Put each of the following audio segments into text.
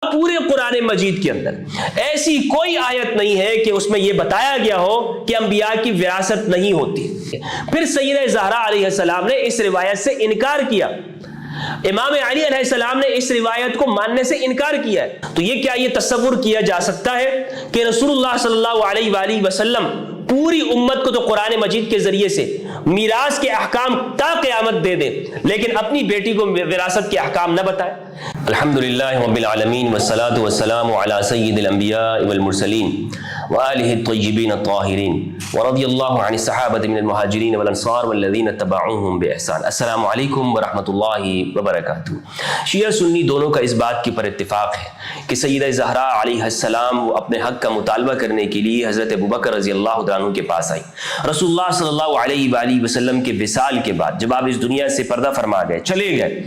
پورے قرآن مجید کے اندر ایسی کوئی آیت نہیں ہے کہ اس میں یہ بتایا گیا ہو کہ انبیاء کی وراثت نہیں ہوتی۔ پھر سیدہ زہرا علیہ السلام نے اس روایت سے انکار کیا، امام علی علیہ السلام نے اس روایت کو ماننے سے انکار کیا ہے۔ تو یہ تصور کیا جا سکتا ہے کہ رسول اللہ صلی اللہ علیہ وآلہ وسلم پوری امت کو تو قرآن مجید کے ذریعے سے میراث کے احکام تا قیامت دے دیں، لیکن اپنی بیٹی کو وراثت کے احکام نہ بتائیں؟ الحمدللہ رب العالمین والصلاة والسلام علی سید الانبیاء والمرسلین وآلہ الطیبین الطاہرین ورضی اللہ عن الصحابۃ من المہاجرین والانصار والذین اتبعوہم بإحسان۔ السلام علیکم ورحمۃ اللہ وبرکاتہ۔ شیعہ سنی دونوں کا اس بات کی پر اتفاق ہے کہ سیدہ زہرا علیہ السلام وہ اپنے حق کا مطالبہ کرنے کے لیے حضرت ابوبکر رضی اللہ عنہ کے پاس آئی۔ رسول اللہ صلی اللہ علیہ وآلہ وسلم کے وصال کے بعد جب آپ اس دنیا سے پردہ فرما گئے، چلے گئے،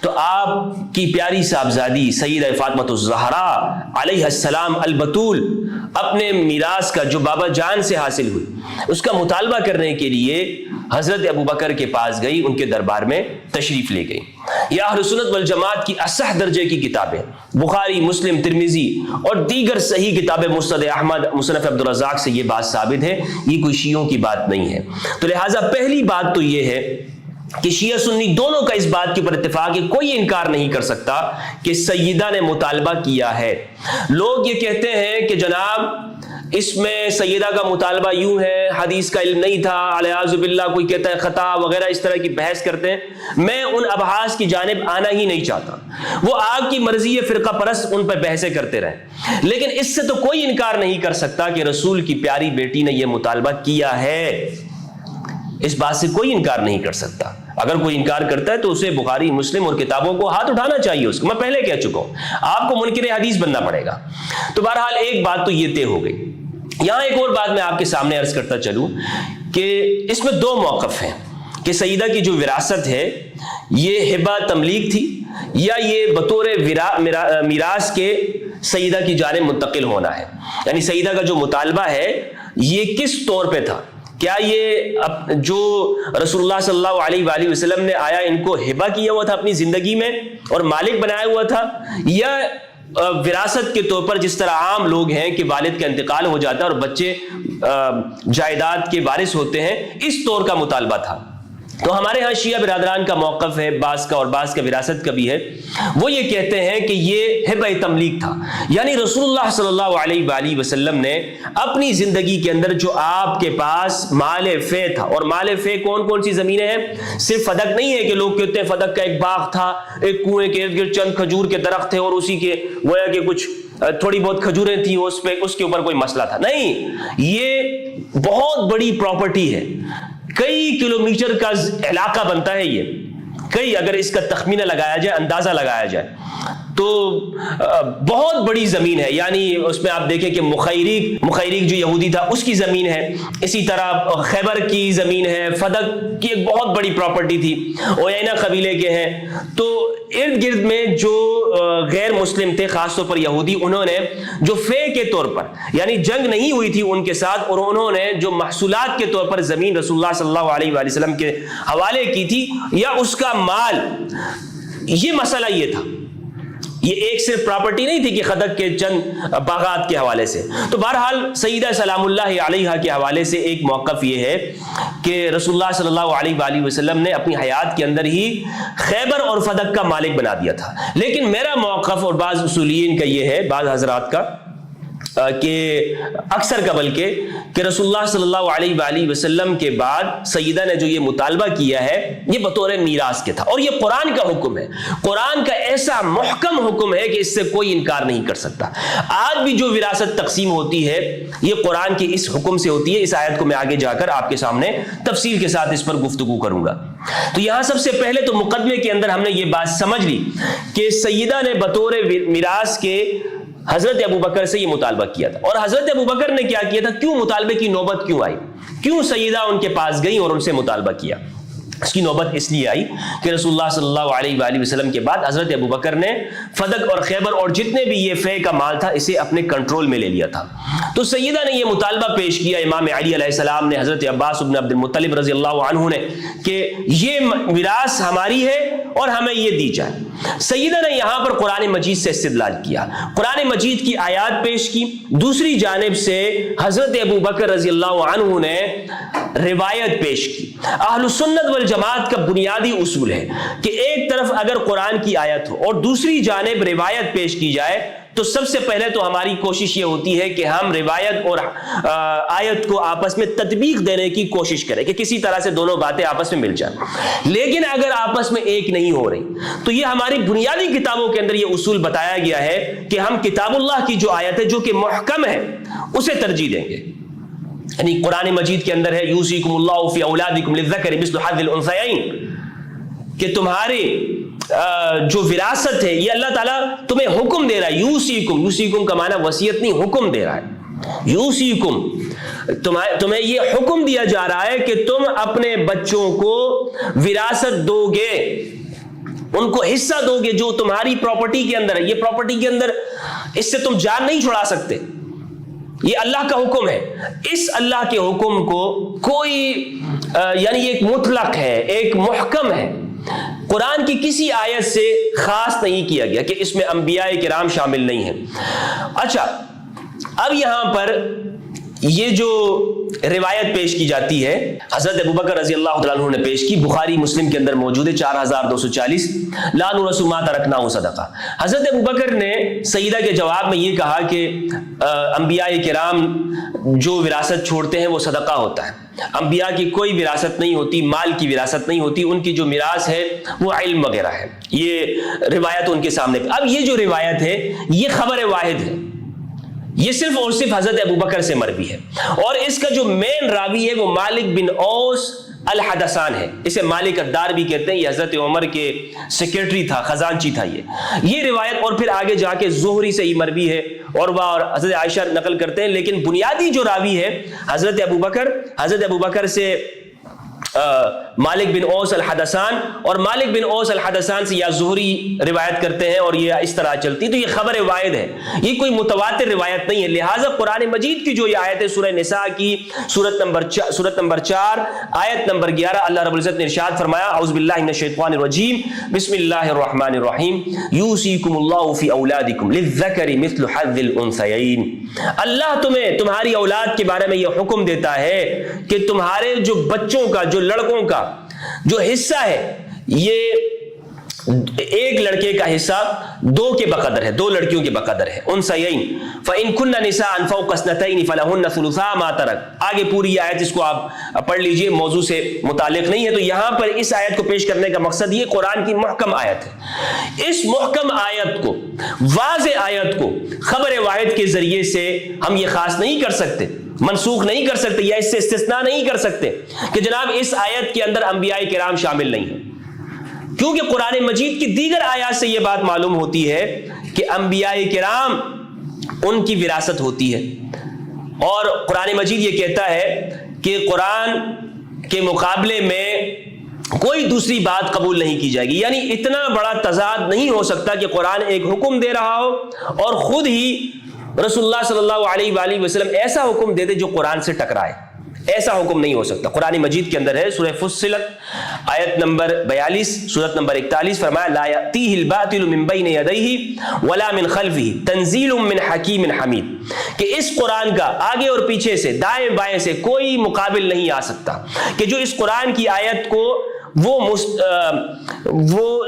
تو آپ کی پیاری صاحبزادی سیدہ فاطمہ الزہرا علیہ السلام البتول اپنے میراث کا جو بابا جان سے حاصل ہوئی اس کا مطالبہ کرنے کے لیے حضرت ابوبکر کے پاس گئی، ان کے دربار میں تشریف لے گئی۔ یہ اہل سنت والجماعت کی اصح درجے کی کتابیں بخاری، مسلم، ترمذی اور دیگر صحیح کتابیں، مسند احمد، مصنف عبدالرزاق سے یہ بات ثابت ہے، یہ کوئی شیعوں کی بات نہیں ہے۔ تو لہٰذا پہلی بات تو یہ ہے کہ شیعہ سنی دونوں کا اس بات کے پر اتفاق ہے، کوئی انکار نہیں کر سکتا کہ سیدہ نے مطالبہ کیا ہے۔ لوگ یہ کہتے ہیں کہ جناب اس میں سیدہ کا مطالبہ یوں ہے، حدیث کا علم نہیں تھا، الیاذ باللہ، کوئی کہتا ہے خطا وغیرہ، اس طرح کی بحث کرتے ہیں۔ میں ان ابحاث کی جانب آنا ہی نہیں چاہتا، وہ آپ کی مرضی ہے، فرقہ پرست ان پہ بحثیں کرتے رہیں، لیکن اس سے تو کوئی انکار نہیں کر سکتا کہ رسول کی پیاری بیٹی نے یہ مطالبہ کیا ہے، اس بات سے کوئی انکار نہیں کر سکتا۔ اگر کوئی انکار کرتا ہے تو اسے بخاری، مسلم اور کتابوں کو ہاتھ اٹھانا چاہیے اس کو، میں پہلے کہہ چکا ہوں، آپ کو منکر حدیث بننا پڑے گا۔ تو بہرحال ایک بات تو یہ طے ہو گئی۔ یہاں ایک اور بات میں آپ کے سامنے عرض کرتا چلوں کہ اس میں دو موقف ہیں کہ سیدہ کی جو وراثت ہے یہ ہبہ تملیک تھی یا یہ بطور میراث کے سیدہ کی جانب منتقل ہونا ہے، یعنی سیدہ کا جو مطالبہ ہے یہ کس طور پہ تھا؟ کیا یہ جو رسول اللہ صلی اللہ علیہ وآلہ وسلم نے آیا ان کو ہبہ کیا ہوا تھا اپنی زندگی میں اور مالک بنایا ہوا تھا، یا وراثت کے طور پر جس طرح عام لوگ ہیں کہ والد کا انتقال ہو جاتا ہے اور بچے جائیداد کے وارث ہوتے ہیں، اس طور کا مطالبہ تھا؟ تو ہمارے ہاں شیعہ برادران کا موقف ہے، بعض کا اور بعض کا وراثت کا بھی ہے، وہ یہ کہتے ہیں کہ یہ ہبہ تملیک تھا، یعنی رسول اللہ صلی اللہ علیہ وآلہ وسلم نے اپنی زندگی کے اندر جو آپ کے پاس مال فے تھا، اور مال فے کون کون سی زمینیں ہیں؟ صرف فدق نہیں ہے کہ لوگ کہتے ہیں فدق کا ایک باغ تھا، ایک کنویں کے ارد گرد چند کھجور کے درخت تھے اور اسی کے گویا کہ کچھ تھوڑی بہت کھجوریں تھیں، اس کے اوپر کوئی مسئلہ تھا، نہیں، یہ بہت بڑی پراپرٹی ہے، کئی کلومیٹر کا علاقہ بنتا ہے یہ، کئی، اگر اس کا تخمینہ لگایا جائے، اندازہ لگایا جائے تو بہت بڑی زمین ہے۔ یعنی اس میں آپ دیکھیں کہ مخیریق جو یہودی تھا اس کی زمین ہے، اسی طرح خیبر کی زمین ہے، فدق کی ایک بہت بڑی پراپرٹی تھی، اویینہ قبیلے کے ہیں۔ تو ارد گرد میں جو غیر مسلم تھے، خاص طور پر یہودی، انہوں نے جو فے کے طور پر، یعنی جنگ نہیں ہوئی تھی ان کے ساتھ، اور انہوں نے جو محصولات کے طور پر زمین رسول اللہ صلی اللہ علیہ وآلہ وسلم کے حوالے کی تھی یا اس کا مال، یہ مسئلہ یہ تھا، یہ ایک صرف پراپرٹی نہیں تھی کہ خدق کے چند باغات کے حوالے سے۔ تو بہرحال سیدہ سلام اللہ علیہا کے حوالے سے ایک موقف یہ ہے کہ رسول اللہ صلی اللہ علیہ وآلہ وسلم نے اپنی حیات کے اندر ہی خیبر اور فدق کا مالک بنا دیا تھا۔ لیکن میرا موقف اور بعض اصولین کا یہ ہے، بعض حضرات کا، کہ اکثر کا بلکہ، کہ رسول اللہ صلی اللہ علیہ وآلہ وسلم کے بعد سیدہ نے جو یہ مطالبہ کیا ہے یہ بطور میراث کے تھا، اور یہ قرآن کا حکم ہے، قرآن کا ایسا محکم حکم ہے کہ اس سے کوئی انکار نہیں کر سکتا۔ آج بھی جو وراثت تقسیم ہوتی ہے یہ قرآن کے اس حکم سے ہوتی ہے۔ اس آیت کو میں آگے جا کر آپ کے سامنے تفصیل کے ساتھ اس پر گفتگو کروں گا۔ تو یہاں سب سے پہلے تو مقدمے کے اندر ہم نے یہ بات سمجھ لی کہ سیدہ نے بطور میراث کے حضرت ابوبکر سے یہ مطالبہ کیا تھا، اور حضرت ابوبکر نے کیا کیا تھا، کیوں مطالبے کی نوبت کیوں آئی، کیوں سیدہ ان کے پاس گئی اور ان سے مطالبہ کیا؟ اس کی نوبت اس لیے آئی کہ رسول اللہ صلی اللہ علیہ وآلہ وسلم کے بعد حضرت ابو بکر نے فدق اور خیبر اور جتنے بھی یہ فے کا مال تھا اسے اپنے کنٹرول میں لے لیا تھا. تو سیدہ نے یہ مطالبہ پیش کیا امام علی علیہ السلام نے, حضرت عباس بن عبد المطلب رضی اللہ عنہ نے, کہ یہ میراث ہماری ہے اور ہمیں یہ دی جائے. سیدہ نے یہاں پر قرآن مجید سے استدلال کیا, قرآن مجید کی آیات پیش کی. دوسری جانب سے حضرت ابو بکر رضی اللہ عنہ نے روایت پیش کی. اہل سنت والجماعت کا بنیادی اصول ہے کہ ایک طرف اگر قرآن کی آیت ہو اور دوسری جانب روایت پیش کی جائے تو سب سے پہلے تو ہماری کوشش یہ ہوتی ہے کہ ہم روایت اور آیت کو آپس میں تطبیق دینے کی کوشش کریں کہ کسی طرح سے دونوں باتیں آپس میں مل جائیں. لیکن اگر آپس میں ایک نہیں ہو رہی تو یہ ہماری بنیادی کتابوں کے اندر یہ اصول بتایا گیا ہے کہ ہم کتاب اللہ کی جو آیت ہے جو کہ محکم ہے اسے ترجیح دیں گے. یعنی قرآن مجید کے اندر ہے یوصیکم اللہ فی اولادکم للذکر مثل حظ الانثیین, کہ تمہارے جو وراثت ہے یہ اللہ تعالیٰ تمہیں حکم دے رہا ہے. یوصیکم, یوصیکم کا معنی وصیت نہیں, حکم دے رہا ہے. یوصیکم, تمہیں یہ حکم دیا جا رہا ہے کہ تم اپنے بچوں کو وراثت دو گے, ان کو حصہ دو گے جو تمہاری پراپرٹی کے اندر ہے. یہ پراپرٹی کے اندر اس سے تم جان نہیں چھڑا سکتے, یہ اللہ کا حکم ہے. اس اللہ کے حکم کو کوئی یعنی ایک مطلق ہے, ایک محکم ہے, قرآن کی کسی آیت سے خاص نہیں کیا گیا کہ اس میں انبیاء کرام شامل نہیں ہیں. اچھا, اب یہاں پر یہ جو روایت پیش کی جاتی ہے حضرت ابوبکر رضی اللہ تعالیٰ عنہ نے پیش کی, بخاری مسلم کے اندر موجود ہے 4240, لا نورث ما ترکناه صدقہ. حضرت ابوبکر نے سیدہ کے جواب میں یہ کہا کہ انبیاء کرام جو وراثت چھوڑتے ہیں وہ صدقہ ہوتا ہے, انبیاء کی کوئی وراثت نہیں ہوتی, مال کی وراثت نہیں ہوتی, ان کی جو میراث ہے وہ علم وغیرہ ہے. یہ روایت ان کے سامنے. اب یہ جو روایت ہے یہ خبر واحد ہے, یہ صرف اور صرف حضرت ابوبکر سے مروی ہے, اور اس کا جو مین راوی ہے وہ مالک بن اوس الحدثان ہے. اسے مالک الدار بھی کہتے ہیں. یہ حضرت عمر کے سیکرٹری تھا, خزانچی تھا. یہ روایت اور پھر آگے جا کے زہری سے ہی مروی ہے, اور حضرت عائشہ نقل کرتے ہیں. لیکن بنیادی جو راوی ہے حضرت ابوبکر سے مالک بن اوس الحدثان, اور مالک بن اوس الحدثان سے یا زہری روایت کرتے ہیں, اور یہ اس طرح چلتی. تو یہ خبر واحد ہے, یہ کوئی متواتر روایت نہیں ہے. لہٰذا قرآن مجید کی جو یہ آیت ہے سورہ نساء کی سورت نمبر 4 آیت نمبر 11, اللہ رب العزت نے ارشاد فرمایا اعوذ باللہ من الشیطان الرجیم بسم اللہ الرحمن الرحیم یوصیکم اللہ فی اولادکم للذکر مثل حظ الانثیین. اللہ تمہاری اولاد کے بارے میں یہ حکم دیتا ہے کہ تمہارے جو بچوں کا, جو لڑکوں کا جو حصہ ہے, یہ ایک لڑکے کا حصہ دو کے بقدر ہے, دو لڑکیوں کے بقدر ہے. انثیین فإن كن نساء فوق اثنتین فلهن ثلثا ما ترک. آگے پوری یہ آیت اس کو آپ پڑھ لیجئے, موضوع سے متعلق نہیں ہے. تو یہاں پر اس آیت کو پیش کرنے کا مقصد یہ قرآن کی محکم آیت ہے. اس محکم آیت کو, واضح آیت کو خبر واحد کے ذریعے سے ہم یہ خاص نہیں کر سکتے, منسوخ نہیں کر سکتے, یا اس سے استثناء نہیں کر سکتے کہ جناب اس آیت کے اندر انبیاء کرام شامل نہیں ہیں, کیونکہ قرآن مجید کی دیگر آیات سے یہ بات معلوم ہوتی ہے کہ انبیاء کرام ان کی وراثت ہوتی ہے. اور قرآن مجید یہ کہتا ہے کہ قرآن کے مقابلے میں کوئی دوسری بات قبول نہیں کی جائے گی. یعنی اتنا بڑا تضاد نہیں ہو سکتا کہ قرآن ایک حکم دے رہا ہو اور خود ہی رسول اللہ صلی اللہ علیہ وآلہ وسلم ایسا حکم دے دے جو قرآن سے ٹکرائے. ایسا حکم نہیں ہو سکتا. قرآن مجید کے اندر ہے سورہ فصلت آیت نمبر 42 سورت نمبر 41, فرمایا لا یأتیہ الباطل من بین یدیہ ولا من خلفہ تنزیل من حکیم حمید, کہ اس قرآن کا آگے اور پیچھے سے, دائیں بائیں سے کوئی مقابل نہیں آ سکتا کہ جو اس قرآن کی آیت کو وہ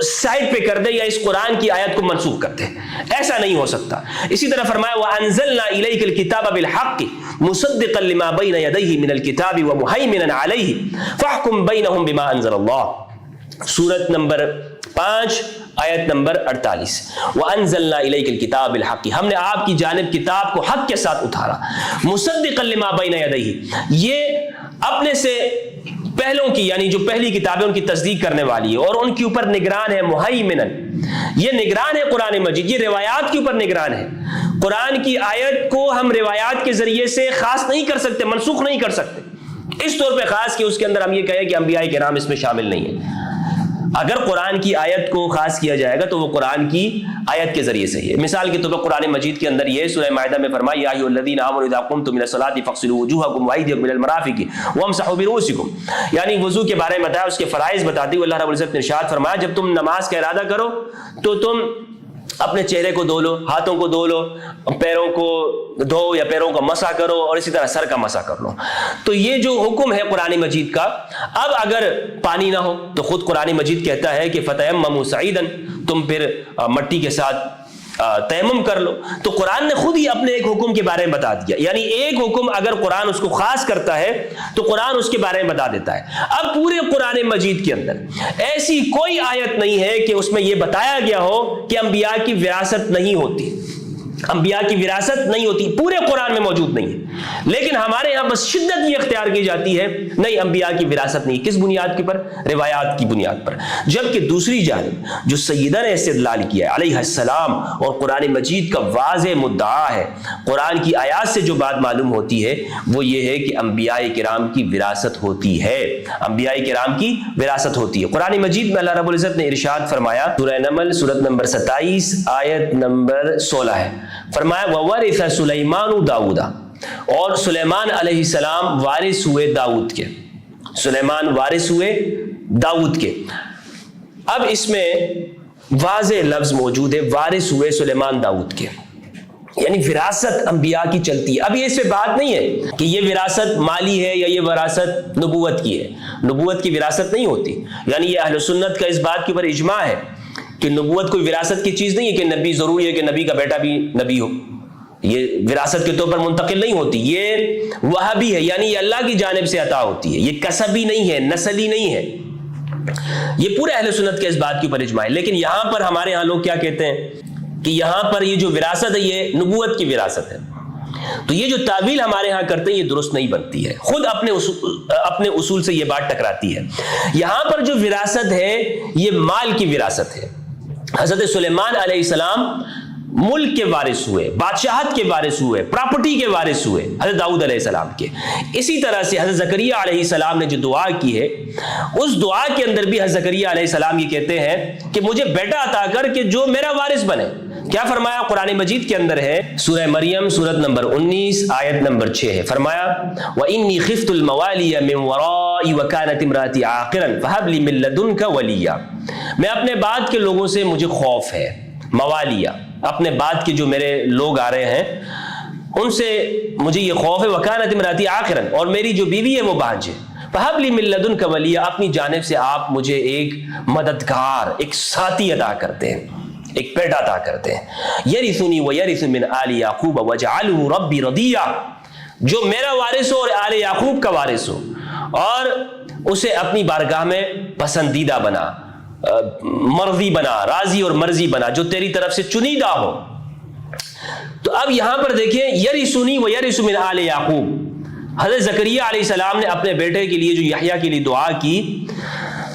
سائڈ پہ کر دے یا اس قرآن کی آیت کو منسوخ کر دے. ایسا نہیں ہو سکتا. اسی طرح فرمایا وَأَنزَلْنَا إِلَيْكَ الْكِتَابَ بِالْحَقِّ مُصَدِّقًا لِمَا بَيْنَ يَدَيْهِ مِنَ الْكِتَابِ وَمُهَيْمِنًا عَلَيْهِ فَاحْكُمْ بَيْنَهُمْ بِمَا أَنزَلَ اللَّهُ. سورت نمبر 5 آیت نمبر 48, وَأَنزَلْنَا إِلَيْكَ الْكِتَابَ بِالْحَقِّ, ہم نے آپ کی جانب کتاب کو حق کے ساتھ اتارا. مُصَدِّقًا لِمَا بَيْنَ يَدَيْهِ, یہ اپنے سے پہلوں کی یعنی جو پہلی کتابیں ان کی تصدیق کرنے والی ہے, اور ان کے اوپر نگران ہے. مہیمنن, یہ نگران ہے قرآن مجید, یہ روایات کے اوپر نگران ہے. قرآن کی آیت کو ہم روایات کے ذریعے سے خاص نہیں کر سکتے, منسوخ نہیں کر سکتے. اس طور پہ خاص کہ اس کے اندر ہم یہ کہیں کہ انبیاء کرام اس میں شامل نہیں ہیں۔ اگر قرآن کی آیت کو خاص کیا جائے گا تو وہ قرآن کی آیت کے ذریعے سے ہے۔ مثال کے طور پر قرآن مجید کے اندر یہ سورہ مائدہ میں فرمایا یا ایھا الذین آمنوا اذا قمتم الى الصلاۃ فاغسلوا وجوہکم وایدیکم الى المرافق وامسحوا برؤوسکم، یعنی وضو کے بارے میں بتایا، اس کے فرائض بتاتے ہوئے اللہ رب العزت نے ارشاد فرمایا جب تم نماز کا ارادہ کرو تو تم اپنے چہرے کو دھو لو، ہاتھوں کو دھو لو، پیروں کو دھو یا پیروں کا مسح کرو، اور اسی طرح سر کا مسح کر لو۔ تو یہ جو حکم ہے قرآن مجید کا، اب اگر پانی نہ ہو تو خود قرآن مجید کہتا ہے کہ فتیمموا صعیدا، تم پھر مٹی کے ساتھ تیمم کر لو۔ تو قرآن نے خود ہی اپنے ایک حکم کے بارے میں بتا دیا، یعنی ایک حکم اگر قرآن اس کو خاص کرتا ہے تو قرآن اس کے بارے میں بتا دیتا ہے۔ اب پورے قرآن مجید کے اندر ایسی کوئی آیت نہیں ہے کہ اس میں یہ بتایا گیا ہو کہ انبیاء کی وراثت نہیں ہوتی، انبیاء کی وراثت نہیں ہوتی، پورے قرآن میں موجود نہیں ہے، لیکن ہمارے یہاں بس شدت یہ اختیار کی جاتی ہے نہیں انبیاء کی وراثت نہیں۔ کس بنیاد کے پر؟ روایات کی بنیاد پر۔ جبکہ دوسری جانب جو سیدہ نے استدلال کیا ہے علیہ السلام، اور قرآن مجید کا واضح مدعا ہے، قرآن کی آیات سے جو بات معلوم ہوتی ہے وہ یہ ہے کہ انبیاء کرام کی وراثت ہوتی ہے، انبیاء کرام کی وراثت ہوتی ہے۔ قرآن مجید میں اللہ رب العزت نے ارشاد فرمایا، سورہ نمل سورت نمبر 27 آیت نمبر 16 ہے، فرمایا وَوَرِثَ سُلَيْمَانُ دَاوُدَ، اور سلیمان علیہ السلام وارث ہوئے داؤد کے، سلیمان وارث ہوئے داؤد کے۔ اب اس میں واضح لفظ موجود ہے وارث ہوئے سلیمان داؤد کے، یعنی وراثت انبیاء کی چلتی ہے۔ اب یہ اس پہ بات نہیں ہے کہ یہ وراثت مالی ہے یا یہ وراثت نبوت کی ہے، نبوت کی وراثت نہیں ہوتی، یعنی یہ اہل سنت کا اس بات کے اوپر اجماع ہے کہ نبوت کوئی وراثت کی چیز نہیں ہے کہ نبی ضروری ہے کہ نبی کا بیٹا بھی نبی ہو، یہ وراثت کے طور پر منتقل نہیں ہوتی، یہ وہابی ہے، یعنی یہ اللہ کی جانب سے عطا ہوتی ہے، یہ کسبی نہیں ہے، نسلی نہیں ہے۔ یہ پورے اہل سنت کے اس بات کے اوپر اجماع ہے۔ لیکن یہاں پر ہمارے ہاں لوگ کیا کہتے ہیں کہ یہاں پر یہ جو وراثت ہے یہ نبوت کی وراثت ہے، تو یہ جو تعویل ہمارے ہاں کرتے ہیں یہ درست نہیں بنتی ہے، خود اپنے اصول سے یہ بات ٹکراتی ہے۔ یہاں پر جو وراثت ہے یہ مال کی وراثت ہے۔ حضرت سلیمان علیہ السلام ملک کے وارث ہوئے، بادشاہت کے وارث ہوئے، پراپرٹی کے وارث ہوئے حضرت داؤد علیہ السلام کے۔ اسی طرح سے حضرت زکریا علیہ السلام نے جو دعا کی ہے اس دعا کے اندر بھی حضرت زکریا علیہ السلام یہ کہتے ہیں کہ مجھے بیٹا عطا کر کہ جو میرا وارث بنے۔ کیا فرمایا؟ قرآن مجید کے اندر ہے سورہ مریم سورت نمبر 19 آیت نمبر 6 ہے، فرمایا وَإِنِّي خِفْتُ الْمَوَالِيَ مِنْ وَرَائِي وَكَانَتِ امْرَأَتِي عَاقِرًا فَهَبْ لِي مِن لَّدُنْكَ وَلِيًّا، میں اپنے بعد کے لوگوں سے مجھے خوف ہے، موالیہ اپنے بعد کے جو میرے لوگ آ رہے ہیں ان سے مجھے یہ خوف ہے، وَكَانَتِ امْرَأَتِي عَاقِرًا، اور میری جو بیوی ہے وہ بانجھ ہے، فَهَبْ لِي مِن لَّدُنْكَ وَلِيًّا، اپنی جانب سے آپ مجھے ایک مددگار، ایک ساتھی عطا کرتے ہیں، ایک بیٹا عطا کرتے ہیں، یرثنی ویرث من آل یعقوب وجعلہ ربی رضیہ، جو میرا وارث ہو اور آل یعقوب کا وارث ہو، اور اسے اپنی بارگاہ میں پسندیدہ بنا، مرضی بنا، راضی اور مرضی بنا، جو تیری طرف سے چنیدہ ہو۔ تو اب یہاں پر دیکھیں یرثنی ویرث من آل یعقوب، حضرت زکریا علیہ السلام نے اپنے بیٹے کے لیے جو یحییٰ کے لیے دعا کی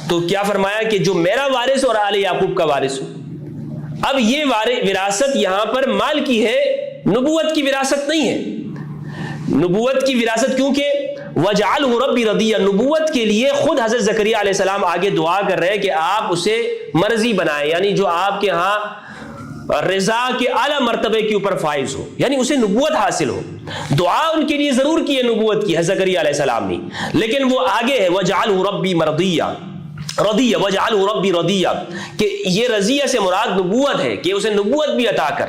تو کیا فرمایا کہ جو میرا وارث اور آل یعقوب کا وارث ہو۔ اب یہ وراثت یہاں پر مال کی ہے، نبوت کی وراثت نہیں ہے، نبوت کی وراثت، کیونکہ وَجَعَلْهُ رَبِّي رَضِيًّا، نبوت کے لیے خود حضرت زکریا علیہ السلام آگے دعا کر رہے ہیں کہ آپ اسے مرضی بنائیں، یعنی جو آپ کے ہاں رضا کے اعلیٰ مرتبے کے اوپر فائز ہو، یعنی اسے نبوت حاصل ہو۔ دعا ان کے لیے ضرور کی ہے نبوت کی حضرت زکریا علیہ السلام نے، لیکن وہ آگے ہے وَجَعَلْهُ رَبِّي مَرْضِيًّا، رضیہ وجعلہ ربی رضیہ، کہ یہ رضیہ سے مراد نبوت ہے کہ اسے نبوت بھی عطا کر،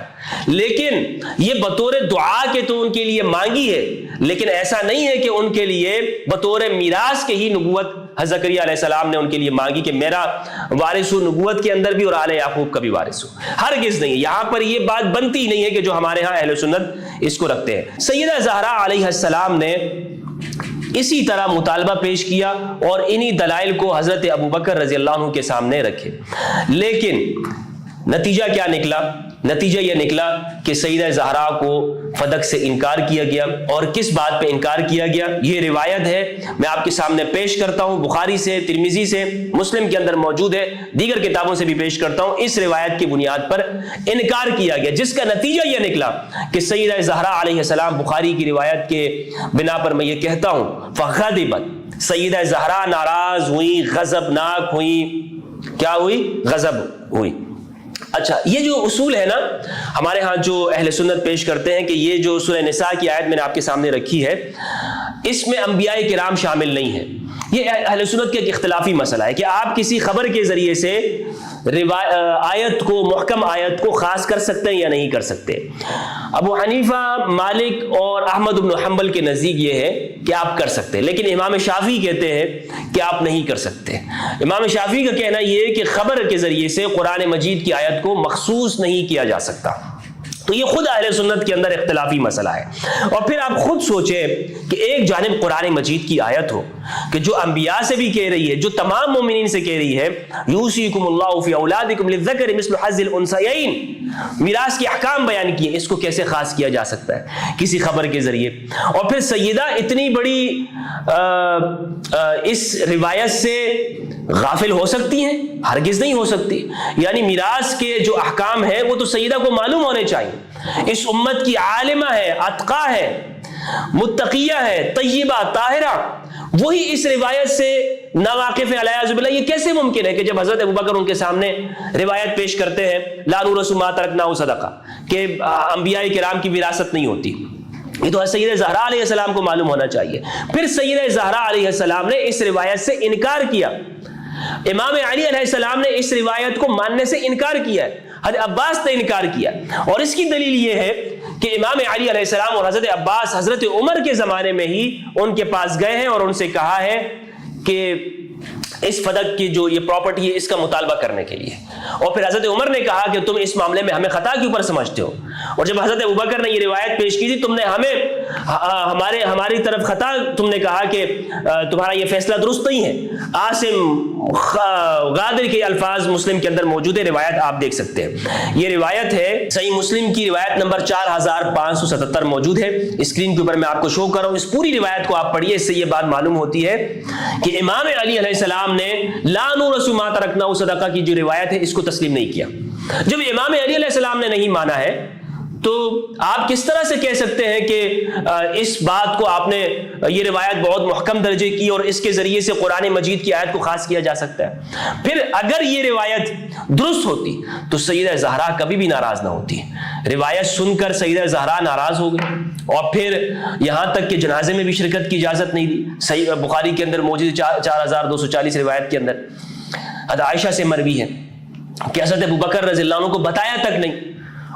لیکن یہ بطور دعا کے تو ان کے لیے مانگی ہے، لیکن ایسا نہیں ہے کہ ان کے لیے بطور میراث کے ہی نبوت حضرت زکریا علیہ السلام نے ان کے لیے مانگی کہ میرا وارث ہو نبوت کے اندر بھی اور آل یعقوب کا بھی وارث ہو، ہرگز نہیں۔ یہاں پر یہ بات بنتی ہی نہیں ہے کہ جو ہمارے ہاں اہل سنت اس کو رکھتے ہیں۔ سیدہ زہرا علیہ السلام نے اسی طرح مطالبہ پیش کیا اور انہی دلائل کو حضرت ابوبکر رضی اللہ عنہ کے سامنے رکھے، لیکن نتیجہ کیا نکلا؟ نتیجہ یہ نکلا کہ سیدہ زہرا کو فدق سے انکار کیا گیا. اور کس بات پہ انکار کیا گیا؟ یہ روایت ہے، میں آپ کے سامنے پیش کرتا ہوں، بخاری سے، ترمذی سے، مسلم کے اندر موجود ہے، دیگر کتابوں سے بھی پیش کرتا ہوں. اس روایت کی بنیاد پر انکار کیا گیا، جس کا نتیجہ یہ نکلا کہ سیدہ زہرا علیہ السلام، بخاری کی روایت کے بنا پر میں یہ کہتا ہوں، فغضبت، سیدہ زہرا ناراض ہوئی، غضبناک ہوئی. کیا ہوئی؟ غضب ہوئی. اچھا، یہ جو اصول ہے نا ہمارے ہاں جو اہل سنت پیش کرتے ہیں کہ یہ جو سورہ نساء کی آیت میں نے آپ کے سامنے رکھی ہے، اس میں انبیاء کرام شامل نہیں ہیں. یہ اہل سنت کا ایک اختلافی مسئلہ ہے کہ آپ کسی خبر کے ذریعے سے آیت کو، محکم آیت کو خاص کر سکتے ہیں یا نہیں کر سکتے. ابو حنیفہ، مالک اور احمد بن حنبل کے نزدیک یہ ہے کہ آپ کر سکتے ہیں، لیکن امام شافعی کہتے ہیں کہ آپ نہیں کر سکتے. امام شافعی کا کہنا یہ ہے کہ خبر کے ذریعے سے قرآن مجید کی آیت کو مخصوص نہیں کیا جا سکتا. تو یہ خود اہل سنت کے اندر اختلافی مسئلہ ہے. اور پھر آپ خود سوچیں کہ ایک جانب قرآن مجید کی آیت ہو کہ جو انبیاء سے بھی کہہ رہی ہے، جو تمام مومنین سے کہہ رہی ہے، یوصیکم اللہ فی اولادکم للذکر مثل حظ الانثیین، میراث کے احکام بیان کیے، اس کو کیسے خاص کیا جا سکتا ہے کسی خبر کے ذریعے؟ اور پھر سیدہ اتنی بڑی اس روایت سے غافل ہو سکتی ہیں؟ ہرگز نہیں ہو سکتی. یعنی میراث کے جو احکام ہیں وہ تو سیدہ کو معلوم ہونے چاہیے. اس امت کی عالمہ ہے، اتقا ہے، متقیہ ہے، طیبہ، طاہرہ، وہی اس روایت سے ناواقف ہے. علیہ باللہ، یہ کیسے ممکن ہے کہ جب حضرت ابوبکر ان کے سامنے روایت پیش کرتے ہیں لا نورث ما ترکنا صدقہ، کہ انبیاء کرام کی وراثت نہیں ہوتی، یہ تو سیدہ زہرا علیہ السلام کو معلوم ہونا چاہیے. پھر سیدہ زہرا علیہ السلام نے اس روایت سے انکار کیا. امام علی علیہ السلام نے اس روایت کو ماننے سے انکار کیا ہے، حضرت عباس نے انکار کیا. اور اس کی دلیل یہ ہے کہ امام علی علیہ السلام اور حضرت عباس حضرت عمر کے زمانے میں ہی ان کے پاس گئے ہیں اور ان سے کہا ہے کہ اس فدق کی جو یہ پراپرٹی ہے اس کا مطالبہ کرنے کے لیے. اور پھر حضرت عمر نے کہا کہ تم اس معاملے میں ہمیں خطا کے اوپر سمجھتے ہو، اور جب حضرت ابوبکر نے یہ روایت پیش کی تھی تم نے ہماری طرف خطا، تم نے کہا کہ تمہارا یہ فیصلہ درست نہیں ہے. عاصم غادر کے الفاظ مسلم کے اندر موجود ہے، روایت آپ دیکھ سکتے ہیں. یہ روایت ہے صحیح مسلم کی روایت نمبر 4577 موجود ہے، اسکرین کے اوپر میں آپ کو شو کر رہا ہوں. اس پوری روایت کو آپ پڑھیے، اس سے یہ بات معلوم ہوتی ہے کہ امام علی علیہ السلام نے لا نورث ما ترکنا صدقہ کی جو روایت ہے اس کو تسلیم نہیں کیا. جب امام علی علیہ السلام نے نہیں مانا ہے تو آپ کس طرح سے کہہ سکتے ہیں کہ اس بات کو آپ نے، یہ روایت بہت محکم درجے کی اور اس کے ذریعے سے قرآن مجید کی آیت کو خاص کیا جا سکتا ہے؟ پھر اگر یہ روایت درست ہوتی تو سیدہ زہرا کبھی بھی ناراض نہ ہوتی. روایت سن کر سیدہ زہرا ناراض ہو گئی اور پھر یہاں تک کہ جنازے میں بھی شرکت کی اجازت نہیں دی. صحیح بخاری کے اندر موجود 4240 روایت کے اندر حضرت عائشہ سے مروی ہے کہ حضرت ابوبکر رضی اللہ عنہ کو بتایا تک نہیں،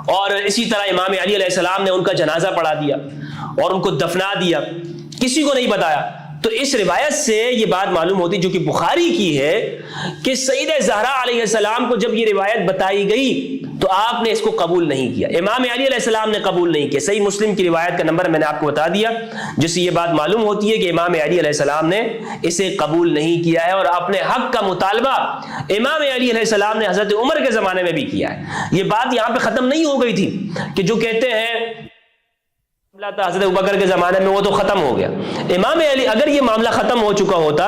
اور اسی طرح امام علی علیہ السلام نے ان کا جنازہ پڑھا دیا اور ان کو دفنا دیا، کسی کو نہیں بتایا. تو اس روایت سے یہ بات معلوم ہوتی جو کہ بخاری کی ہے کہ سیدہ زہرا علیہ السلام کو جب یہ روایت بتائی گئی تو آپ نے اس کو قبول نہیں کیا، امام علی علیہ السلام نے قبول نہیں کیا. صحیح مسلم کی روایت کا نمبر میں نے آپ کو بتا دیا، جس سے یہ بات معلوم ہوتی ہے کہ امام علی علیہ السلام نے اسے قبول نہیں کیا ہے، اور اپنے حق کا مطالبہ امام علی علیہ السلام نے حضرت عمر کے زمانے میں بھی کیا ہے. یہ بات یہاں پہ ختم نہیں ہو گئی تھی کہ جو کہتے ہیں حضرت ابوبکر کے زمانے میں وہ تو ختم ہو گیا. امام علی، اگر یہ معاملہ ختم ہو چکا ہوتا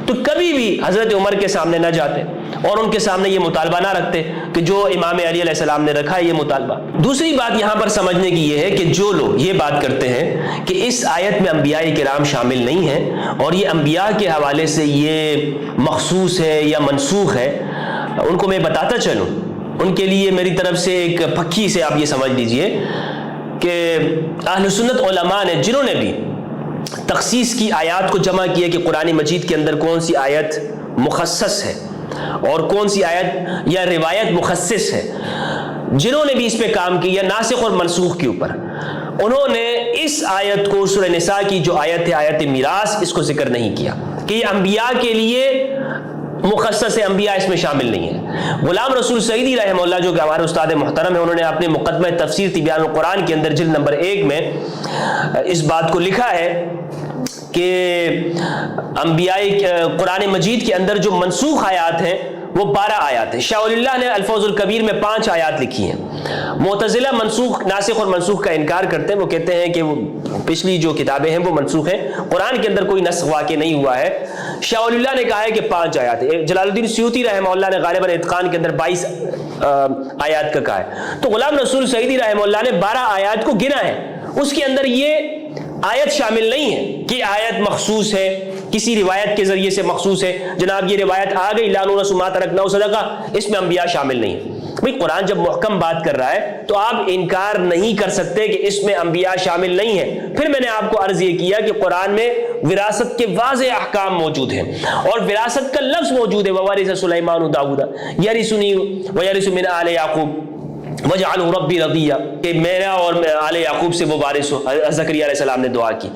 تو کبھی بھی حضرت عمر کے سامنے نہ جاتے اور ان کے سامنے یہ مطالبہ نہ رکھتے کہ جو امام علی علیہ السلام نے رکھا ہے یہ مطالبہ. دوسری بات یہاں پر سمجھنے کی یہ ہے کہ جو لوگ یہ بات کرتے ہیں کہ اس آیت میں انبیاء کرام شامل نہیں ہیں اور یہ انبیاء کے حوالے سے یہ مخصوص ہے یا منسوخ ہے، ان کو میں بتاتا چلوں، ان کے لیے میری طرف سے ایک پکی سے آپ یہ سمجھ لیجئے کہ اہل سنت علماء نے جنہوں نے بھی تخصیص کی آیات کو جمع کیا کہ قرآن مجید کے اندر کون سی آیت مخصص ہے اور کون سی آیت یا روایت مخصص ہے، جنہوں نے بھی اس پہ کام کیا ناسخ اور منسوخ کے اوپر، انہوں نے اس آیت کو سورہ نساء کی جو آیت ہے آیت میراث، اس کو ذکر نہیں کیا کہ یہ انبیاء کے لیے مخصص ہے، انبیاء اس میں شامل نہیں ہیں. غلام رسول سعیدی رحمہ اللہ جو کہ ہمارے استاد محترم ہیں، انہوں نے اپنے مقدمہ تفسیر تبیان القرآن کے اندر جلد نمبر 1 میں اس بات کو لکھا ہے کہ انبیاء قرآن مجید کے اندر جو منسوخ آیات ہیں وہ 12 آیات ہیں۔ شاہ ولی اللہ نے الفوز الکبیر میں 5 آیات لکھی ہیں۔ معتزلہ ناسخ اور منسوخ کا انکار کرتے ہیں، وہ کہتے ہیں کہ وہ پچھلی جو کتابیں ہیں وہ منسوخ ہیں، قرآن کے اندر کوئی نسخ واقع نہیں ہوا ہے۔ شاہ ولی اللہ نے کہا ہے کہ 5 آیات ہیں۔ جلال الدین سیوطی رحمہ اللہ نے غالباً اتقان کے اندر 22 آیات کا کہا ہے۔ تو غلام رسول سعیدی رحمہ اللہ نے 12 آیات کو گنا ہے، اس کے اندر یہ آیت شامل نہیں ہے کہ آیت مخصوص ہے، کسی روایت کے ذریعے سے مخصوص ہے۔ جناب یہ روایت آ گئی لا نورث ما ترکنا صدقہ، اس میں انبیاء شامل نہیں۔ بھئی قرآن جب محکم بات کر رہا ہے تو آپ انکار نہیں کر سکتے کہ اس میں انبیاء شامل نہیں ہیں۔ پھر میں نے آپ کو عرض یہ کیا کہ قرآن میں وراثت کے واضح احکام موجود ہیں، اور وراثت کا لفظ موجود ہے، وَوَرِثَ سُلَيْمَانُ دَاوُودَ يَرِثُنِي وَيَرِثُ مِنْ آلِ يَعْقُوبَ وَاجْعَلْهُ رَبِّي رَضِيًّا، کہ میرا اور آل یعقوب سے وہ وارث ہو۔ زکریا علیہ السلام نے دعا کی،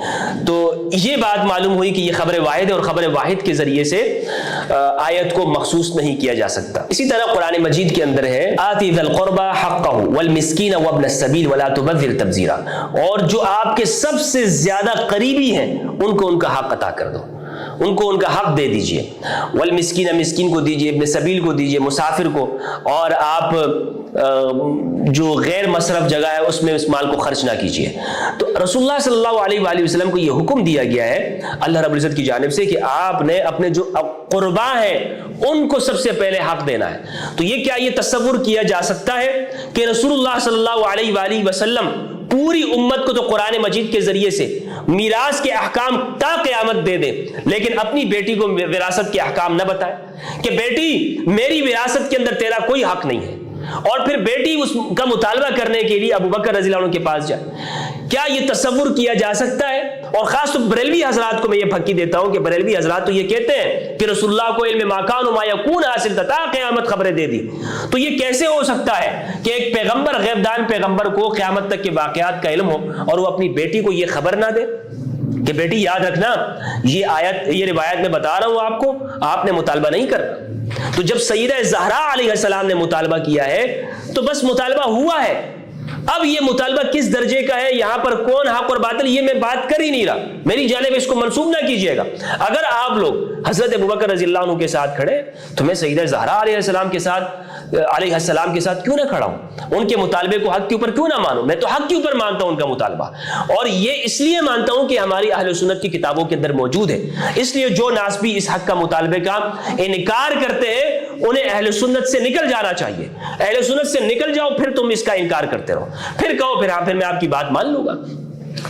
تو یہ بات معلوم ہوئی کہ یہ خبر واحد ہے، اور خبر واحد کے ذریعے سے آیت کو مخصوص نہیں کیا جا سکتا۔ اسی طرح قرآن مجید کے اندر ہے آتی ذی القربى حقہ والمسکین وابن السبیل ولا تبذر تبذیرا، اور جو آپ کے سب سے زیادہ قریبی ہیں ان کو ان کا حق عطا کر دو، ان کو ان کا حق دے دیجئے۔ والمسکین، مسکین کو دیجئے، ابن سبیل کو دیجئے، مسافر کو، اور آپ جو غیر مصرف جگہ ہے اس میں اس مال کو خرچ نہ کیجئے۔ تو رسول اللہ صلی اللہ علیہ وآلہ وسلم کو یہ حکم دیا گیا ہے اللہ رب العزت کی جانب سے کہ آپ نے اپنے جو قربا ہیں ان کو سب سے پہلے حق دینا ہے۔ تو یہ کیا یہ تصور کیا جا سکتا ہے کہ رسول اللہ صلی اللہ علیہ وآلہ وسلم پوری امت کو تو قرآن مجید کے ذریعے سے میراث کے احکام تا قیامت دے دیں، لیکن اپنی بیٹی کو وراثت کے احکام نہ بتائے کہ بیٹی میری وراثت کے اندر تیرا کوئی حق نہیں ہے، اور پھر بیٹی اس کا مطالبہ کرنے کے لیے ابو بکر رضی اللہ عنہ کے پاس جائے؟ کیا یہ تصور کیا جا سکتا ہے؟ اور خاص طور بریلوی حضرات کو میں یہ پھکی دیتا ہوں کہ بریلوی حضرات تو یہ کہتے ہیں کہ رسول اللہ کو علم ما کان و ما یکون حاصل تھا، تا قیامت خبریں دے دی۔ تو یہ کیسے ہو سکتا ہے کہ ایک پیغمبر، غیب دان پیغمبر کو قیامت تک کے واقعات کا علم ہو اور وہ اپنی بیٹی کو یہ خبر نہ دے کہ بیٹی یاد رکھنا یہ آیت، یہ روایت میں بتا رہا ہوں آپ کو، آپ نے مطالبہ نہیں کرنا۔ تو جب سیدہ زہرا علیہ السلام نے مطالبہ کیا ہے تو بس مطالبہ ہوا ہے۔ اب یہ مطالبہ کس درجے کا ہے، یہاں پر کون حق اور باطل، یہ میں بات کر ہی نہیں رہا، میری جانب اس کو منسوب نہ کیجیے گا۔ اگر آپ لوگ حضرت ابوبکر رضی اللہ عنہ کے ساتھ کھڑے تو میں سیدہ زہرا علیہ السلام کے ساتھ کیوں نہ کھڑا ہوں؟ ان کے مطالبے کو حق کے اوپر کیوں نہ مانوں؟ میں تو حق کے اوپر مانتا ہوں ان کا مطالبہ، اور یہ اس لیے مانتا ہوں کہ ہماری اہل سنت کی کتابوں کے اندر موجود ہے۔ اس لیے جو ناسبی اس حق کا مطالبے کا انکار کرتے ہیں انہیں اہل سنت سے نکل جانا چاہیے۔ اہل سنت سے نکل جاؤ، پھر تم اس کا انکار کرتے رہو، پھر کہو پھر میں آپ کی بات مان لوں گا۔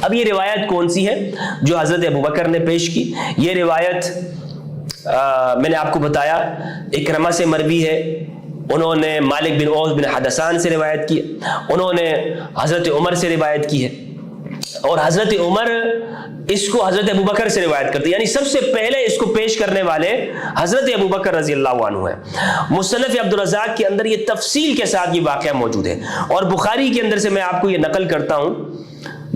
اب یہ روایت کون سی ہے جو حضرت ابوبکر نے پیش کی؟ یہ روایت میں نے آپ کو بتایا اکرمہ سے مروی ہے، انہوں نے مالک بن اوس بن حدثان سے روایت کی، انہوں نے حضرت عمر سے روایت کی ہے، اور حضرت عمر اس کو حضرت ابوبکر سے روایت کرتے ہیں، یعنی سب سے پہلے اس کو پیش کرنے والے حضرت ابوبکر رضی اللہ عنہ ہیں۔ مصنف عبدالرزاق کے اندر یہ تفصیل کے ساتھ یہ واقعہ موجود ہے، اور بخاری کے اندر سے میں آپ کو یہ نقل کرتا ہوں،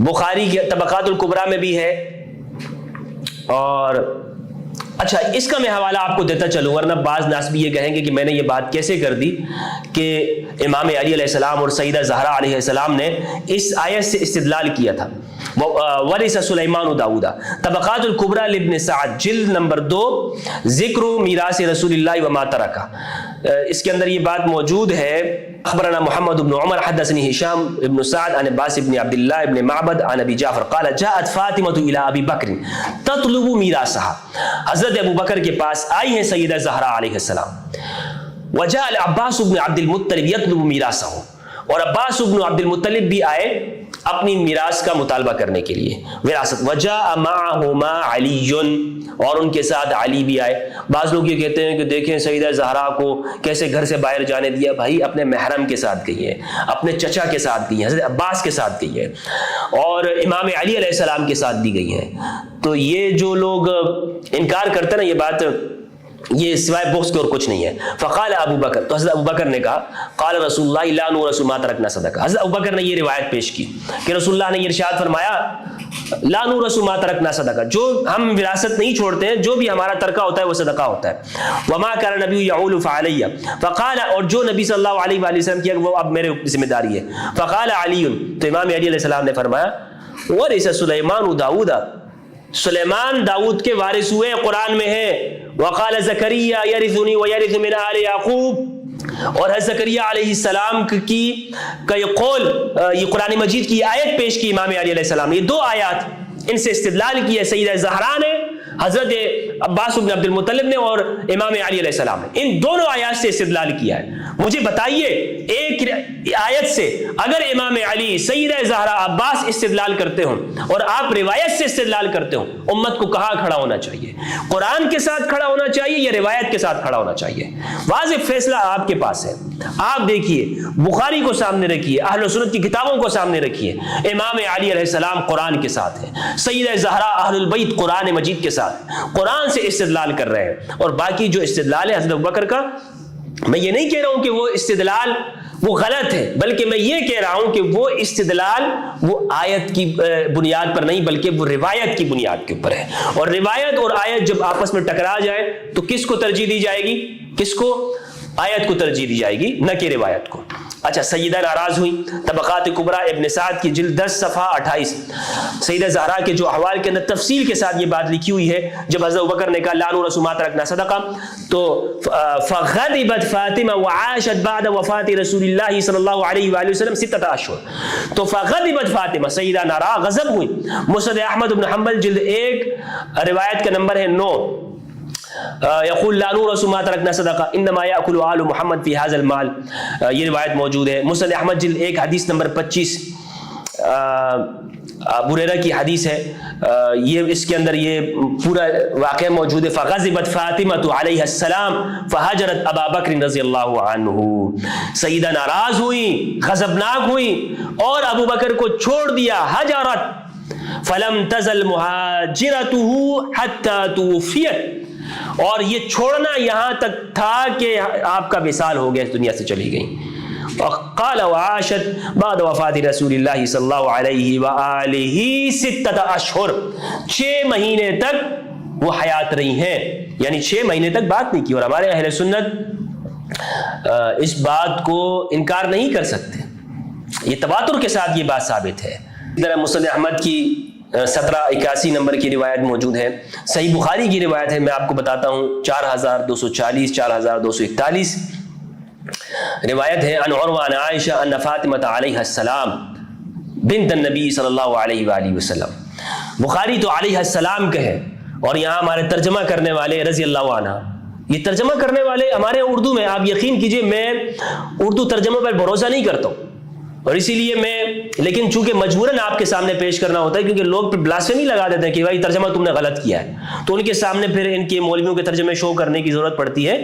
بخاری کے طبقات الکبریٰ میں بھی ہے۔ اور اچھا اس کا میں حوالہ آپ کو دیتا چلوں، ورنہ بعض ناس بھی یہ کہیں گے کہ میں نے یہ بات کیسے کر دی کہ امام علی علیہ السلام اور سیدہ زہرا علیہ السلام نے اس آیت سے استدلال کیا تھا۔ وَوَرِثَ سُلَيْمَانُ دَاوُودَ، طبقات الکبریٰ لابن سعد جلد نمبر 2، ذکر میراث رسول اللہ وما ترکہ، اس کے اندر یہ بات موجود ہے۔ اخبرنا محمد بن عمر حدثني هشام بن سعد عن عباس بن عبد الله بن معبد عن ابي جعفر قال جاءت فاطمة الى ابي بکر تطلب میراثها، حضرت ابو بکر کے پاس آئی ہیں سیدہ زہرا علیہ السلام، وجاء العباس بن عبد المطلب يطلب میراثه، اور عباس بن عبد المطلب بھی آئے اپنی میراث کا مطالبہ کرنے کے لیے، وراثت۔ وجاء معهما علی، اور ان کے ساتھ علی بھی آئے۔ بعض لوگ یہ کہتے ہیں کہ دیکھیں سیدہ زہرا کو کیسے گھر سے باہر جانے دیا، بھائی اپنے محرم کے ساتھ گئی ہے، اپنے چچا کے ساتھ گئی ہے، حضرت عباس کے ساتھ گئی ہے، اور امام علی علیہ السلام کے ساتھ بھی گئی ہے۔ تو یہ جو لوگ انکار کرتے ہیں نا، یہ بات یہ سوائے بغض کے اور کچھ نہیں ہے۔ فقال ابو بکر، تو حضرت ابو بکر نے کہا قال رسول اللہ لا نورث ما ترکنا صدقہ، حضرت ابو بکر نے یہ روایت پیش کی کہ رسول اللہ نے یہ ارشاد فرمایا لا نورث ما ترکنا صدقہ، جو ہم وراثت نہیں چھوڑتے ہیں، جو بھی ہمارا ترکہ ہوتا ہے وہ صدقہ ہوتا ہے۔ وما کان نبی یعول فعلی، فقال، اور جو نبی صلی اللہ علیہ وآلہ وسلم کیا وہ اب میرے ذمہ داری ہے۔ فقال علی، تو امام علی علیہ السلام نے فرمایا ورث سلیمان داؤد، سلیمان داؤد کے وارث ہوئے، قرآن میں ہے وقال زکریا یرثنی ویرث من آل یعقوب، اور حضرت زکریا علیہ السلام کا یہ قول، یہ قرآن مجید کی آیت پیش کی امام علی علیہ السلام نے. یہ دو آیات ان سے استدلال کیا سیدہ زہرا نے، حضرت عباس بن عبد المطلب نے اور امام علی علیہ السلام نے. ان دونوں آیات سے استدلال کیا ہے. مجھے بتائیے ایک آیت سے اگر امام علی، سیدہ زہرا، عباس استدلال کرتے ہوں اور آپ روایت سے استدلال کرتے ہوں، امت کو کہاں کھڑا ہونا چاہیے؟ قرآن کے ساتھ کھڑا ہونا چاہیے یا روایت کے ساتھ کھڑا ہونا چاہیے؟ واضح فیصلہ آپ کے پاس ہے. آپ دیکھیے، بخاری کو سامنے رکھیے، اہل و سنت کی کتابوں کو سامنے رکھیے. امام علی علیہ السلام قرآن کے ساتھ ہے، سیدہ زہرا اہل البیت قرآن مجید کے ساتھ، قرآن سے استدلال کر رہے ہیں. اور باقی جو استدلال ہے حضرت ابوبکر کا، میں یہ نہیں کہہ رہا ہوں کہ وہ استدلال وہ غلط ہے، بلکہ میں یہ کہہ رہا ہوں کہ وہ استدلال وہ آیت کی بنیاد پر نہیں بلکہ وہ روایت کی بنیاد کے اوپر ہے. اور روایت اور آیت جب آپس میں ٹکرا جائے تو کس کو ترجیح دی جائے گی؟ کس کو؟ آیت کو ترجیح دی جائے گی، نہ کہ روایت کو. اچھا، سیدہ ناراض ہوئی. طبقات کبریٰ ابن سعد کی جلد 10 صفحہ 28، سیدہ زہرا کے جو احوال کے اندر تفصیل کے ساتھ یہ بات لکھی ہوئی ہے. جب حضرت ابوبکر نے کہا لا نورث ما ترکنا صدقہ، تو فغضبت فاطمہ وعاشت بعد وفات رسول اللہ صلی اللہ علیہ وآلہ وسلم 6 اشہر. تو فغضبت فاطمہ، سیدہ ناراض، غضب ہوئی. مسند احمد بن حنبل جلد 1 روایت کا نمبر ہے 9، یقول لا نورث ما ترکنا صدقہ انما یاکل آل محمد فی ھذا المال. یہ روایت موجود ہے. مسند احمد جلد 1 حدیث نمبر 25، ابو ہریرہ کی حدیث ہے. یہ اس کے اندر یہ پورا واقعہ موجود ہے. فغضبت فاطمہ علیہ السلام فہجرت ابا بکر رضی اللہ عنہ. سیدہ ناراض ہوئی، غضبناک ہوئی اور ابو بکر کو چھوڑ دیا. حجرت فلم تزل مہاجرته حتی توفیت، اور یہ چھوڑنا یہاں تک تھا کہ آپ کا وصال ہو گیا، اس دنیا سے چلی گئی. وقال وعاشت بعد وفات رسول اللہ صلی اللہ علیہ وآلہ 6 اشہر. 6 مہینے تک وہ حیات رہی ہیں، یعنی 6 مہینے تک بات نہیں کی. اور ہمارے اہل سنت اس بات کو انکار نہیں کر سکتے، یہ تواتر کے ساتھ یہ بات ثابت ہے. ذرا مسند احمد کی 1781 نمبر کی روایت موجود ہے. صحیح بخاری کی روایت ہے، میں آپ کو بتاتا ہوں، 4240 4241 روایت ہے. عن عروہ عن عائشہ ان فاطمہ علیہ السلام بنت النبی صلی اللہ علیہ وآلہ وسلم. بخاری تو علیہ السلام کا ہے، اور یہاں ہمارے ترجمہ کرنے والے رضی اللہ عنہ، یہ ترجمہ کرنے والے ہمارے اردو میں، آپ یقین کیجئے میں اردو ترجمہ پر بھروسہ نہیں کرتا ہوں، اور اسی لیے لیکن چونکہ مجبوراً آپ کے سامنے پیش کرنا ہوتا ہے، کیونکہ لوگ پھر بلاسفیمی لگا دیتے ہیں کہ بھائی ترجمہ تم نے غلط کیا ہے، تو ان کے سامنے پھر ان کے مولویوں کے ترجمے شو کرنے کی ضرورت پڑتی ہے،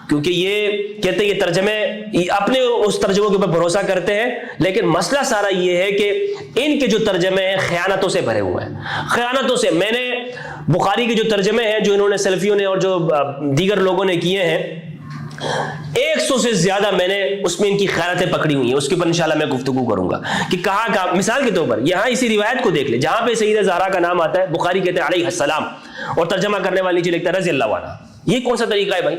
کیونکہ یہ کہتے ہیں یہ ترجمے اپنے اس ترجموں کے اوپر بھروسہ کرتے ہیں. لیکن مسئلہ سارا یہ ہے کہ ان کے جو ترجمے ہیں خیانتوں سے بھرے ہوئے ہیں، خیانتوں سے. میں نے بخاری کے جو ترجمے ہیں جو انہوں نے سلفیوں نے اور جو دیگر لوگوں نے کیے ہیں، 100 سے زیادہ میں نے اس میں ان کی خیانتیں پکڑی ہوئی ہیں. اس کے اوپر انشاءاللہ میں گفتگو کروں گا کہ کہاں کا. مثال کے طور پر یہاں اسی روایت کو دیکھ لیں، جہاں پہ سیدہ زہرا کا نام آتا ہے بخاری کہتے ہیں علیہ السلام، اور ترجمہ کرنے والی نیچے لکھتا ہے رضی اللہ عنہ. یہ کون سا طریقہ ہے بھائی؟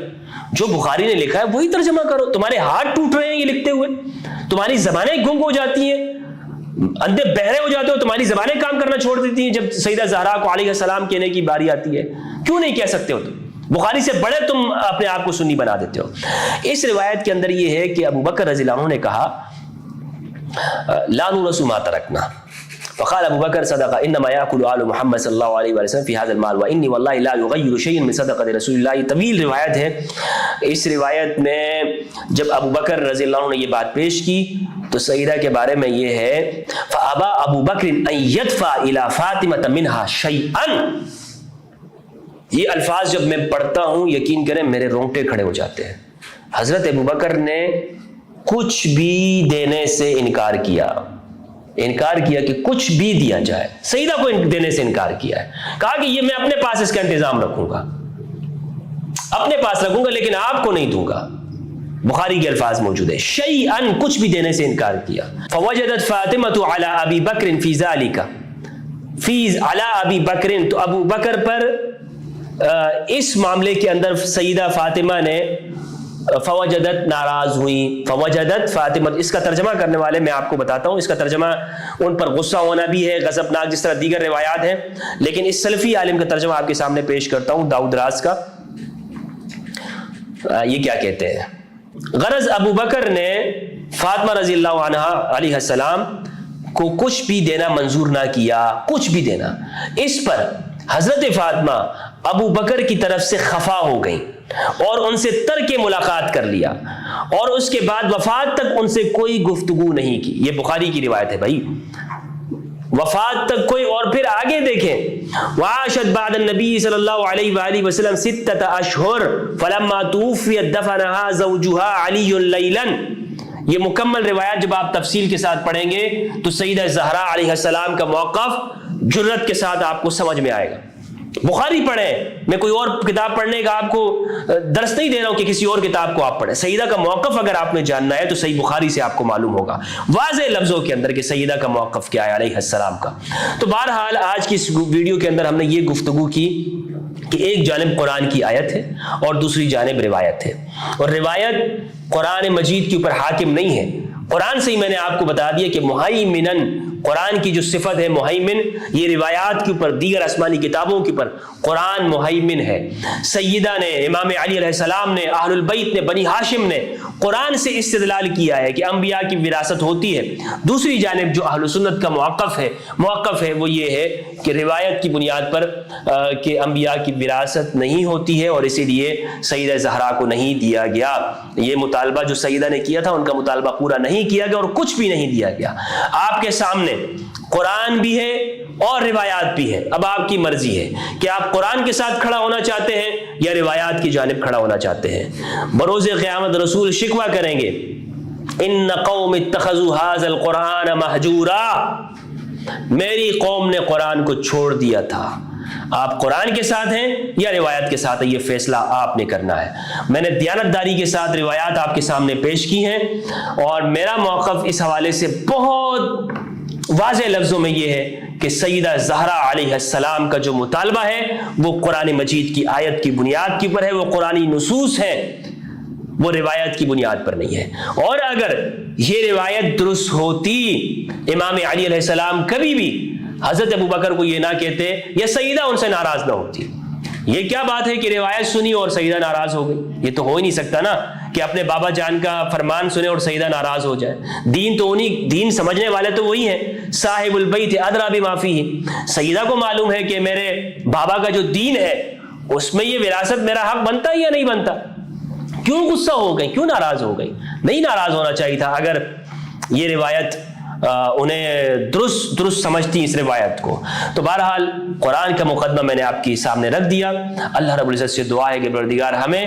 جو بخاری نے لکھا ہے وہی ترجمہ کرو. تمہارے ہاتھ ٹوٹ رہے ہیں یہ لکھتے ہوئے، تمہاری زبانیں گنگ ہو جاتی ہیں، اندھے بہرے ہو جاتے ہو، تمہاری زبانیں کام کرنا چھوڑ دیتی ہیں جب سیدہ زہرا کو علیہ السلام کہنے کی باری آتی ہے. کیوں نہیں کہہ سکتے ہو تم؟ بخاری سے بڑے تم اپنے آپ کو سنی بنا دیتے ہو. اس روایت کے اندر یہ ہے کہ ابو بکر رضی اللہ عنہ نے کہا لا نورث ما ترکنا، فقال ابو بکر صدقہ انما یاکل آل محمد صلی اللہ علیہ وسلم فی ھذا المال وانی واللہ لا یغیر شیئا من صدقۃ رسول اللہ. طویل روایت ہے. اس روایت میں جب ابو بکر رضی اللہ عنہ نے یہ بات پیش کی تو سیدہ کے بارے میں یہ ہے فابا ابو بکر ان یدفع الی فاطمہ منها شیئا. یہ الفاظ جب میں پڑھتا ہوں یقین کریں میرے رونگٹے کھڑے ہو جاتے ہیں. حضرت ابوبکر نے کچھ بھی دینے سے انکار کیا کہ کچھ بھی دیا جائے. سیدہ کو دینے سے انکار کیا ہے، کہا کہ یہ میں اپنے پاس اس کا انتظام رکھوں گا، اپنے پاس رکھوں گا لیکن آپ کو نہیں دوں گا. بخاری کے الفاظ موجود ہے شیئن، کچھ بھی دینے سے انکار کیا. فوجدت فاطمہ علی ابی بکر فی ذالک، فی علی ابی بکر، تو ابو بکر پر اس معاملے کے اندر سیدہ فاطمہ نے فوجدت ناراض ہوئی. فوجدت فاطمہ، اس کا ترجمہ کرنے والے میں آپ کو بتاتا ہوں، اس کا ترجمہ ان پر غصہ ہونا بھی ہے، غضبناک، جس طرح دیگر روایات ہیں. لیکن اس سلفی عالم کا ترجمہ آپ کے سامنے پیش کرتا ہوں، داؤد راز کا. یہ کیا کہتے ہیں، غرض ابو بکر نے فاطمہ رضی اللہ عنہ علیہ السلام کو کچھ بھی دینا منظور نہ کیا، کچھ بھی دینا۔ اس پر حضرت فاطمہ ابو بکر کی طرف سے خفا ہو گئیں اور ان سے ترک ملاقات کر لیا، اور اس کے بعد وفات تک ان سے کوئی گفتگو نہیں کی۔ یہ بخاری کی روایت ہے بھائی، وفات تک کوئی۔ اور پھر آگے دیکھیں، وعاشت بعد النبی صلی اللہ علیہ وآلہ وسلم 6 اشہر فلما توفیت دفنها زوجها علی لیلا۔ یہ مکمل روایت جب آپ تفصیل کے ساتھ پڑھیں گے تو سیدہ زہرا علیہ السلام کا موقف جرت کے ساتھ آپ کو سمجھ میں آئے گا۔ بخاری پڑھیں، میں کوئی اور کتاب پڑھنے کا آپ کو درس نہیں دے رہا ہوں کہ کسی اور کتاب کو آپ پڑھیں۔ سیدہ کا موقف اگر آپ نے جاننا ہے تو صحیح بخاری سے آپ کو معلوم ہوگا واضح لفظوں کے اندر کہ سیدہ کا موقف کیا ہے علیہ السلام کا۔ تو بہرحال آج کی اس ویڈیو کے اندر ہم نے یہ گفتگو کی کہ ایک جانب قرآن کی آیت ہے اور دوسری جانب روایت ہے، اور روایت قرآن مجید کے اوپر حاکم نہیں ہے۔ قرآن سے ہی میں نے آپ کو بتا دیا کہ مہیمنن، قرآن کی جو صفت ہے مہیمن، یہ روایات کے اوپر، دیگر آسمانی کتابوں کے اوپر قرآن مہیمن ہے۔ سیدہ نے، امام علی علیہ السلام نے، اہل البیت نے، بنی ہاشم نے قرآن سے استدلال کیا ہے کہ انبیاء کی وراثت ہوتی ہے۔ دوسری جانب جو اہل سنت کا موقف ہے وہ یہ ہے کہ روایت کی بنیاد پر کہ انبیاء کی وراثت نہیں ہوتی ہے، اور اسی لیے سیدہ زہرا کو نہیں دیا گیا۔ یہ مطالبہ جو سیدہ نے کیا تھا ان کا مطالبہ پورا نہیں کیا گیا اور کچھ بھی نہیں دیا گیا۔ آپ کے سامنے قرآن بھی ہے اور روایات بھی ہے، اب آپ کی مرضی ہے کہ آپ قرآن کے ساتھ کھڑا ہونا چاہتے ہیں یا روایات کی جانب کھڑا ہونا چاہتے ہیں۔ بروز قیامت رسول شکوہ کریں گے، ان قوم اتخذوا هذا القرآن مہجورا، میری قوم نے قرآن کو چھوڑ دیا تھا۔ آپ قرآن کے ساتھ ہیں یا روایت کے ساتھ ہیں، یہ فیصلہ آپ نے کرنا ہے۔ میں نے دیانتداری کے ساتھ روایات آپ کے سامنے پیش کی ہیں، اور میرا موقف اس حوالے سے بہت واضح لفظوں میں یہ ہے کہ سیدہ زہرا علیہ السلام کا جو مطالبہ ہے وہ قرآن مجید کی آیت کی بنیاد کے اوپر ہے، وہ قرآنی نصوص ہے، وہ روایت کی بنیاد پر نہیں ہے۔ اور اگر یہ روایت درست ہوتی، امام علی علیہ السلام کبھی بھی حضرت ابو بکر کو یہ نہ کہتے یا سیدہ ان سے ناراض نہ ہوتی۔ یہ کیا بات ہے کہ روایت سنی اور سیدہ ناراض ہو گئی؟ یہ تو ہو ہی نہیں سکتا نا کہ اپنے بابا جان کا فرمان سنے اور سیدہ ناراض ہو جائے۔ دین تو دین سمجھنے والے تو وہی ہیں، صاحب البیت ادری بما فیہ۔ سیدہ کو معلوم ہے کہ میرے بابا کا جو دین ہے اس میں یہ وراثت میرا حق بنتا ہے یا نہیں بنتا۔ کیوں غصہ ہو گئی، کیوں ناراض ہو گئی؟ نہیں ناراض ہونا چاہیے تھا اگر یہ روایت انہیں درست سمجھتی اس روایت کو۔ تو بہرحال قرآن کا مقدمہ میں نے آپ کی سامنے رکھ دیا۔ اللہ رب العزت سے دعا ہے کہ پروردگار ہمیں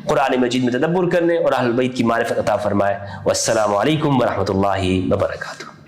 قرآن مجید میں تدبر کرنے اور اہل بیت کی معرفت عطا فرمائے۔ والسلام علیکم ورحمۃ اللہ وبرکاتہ۔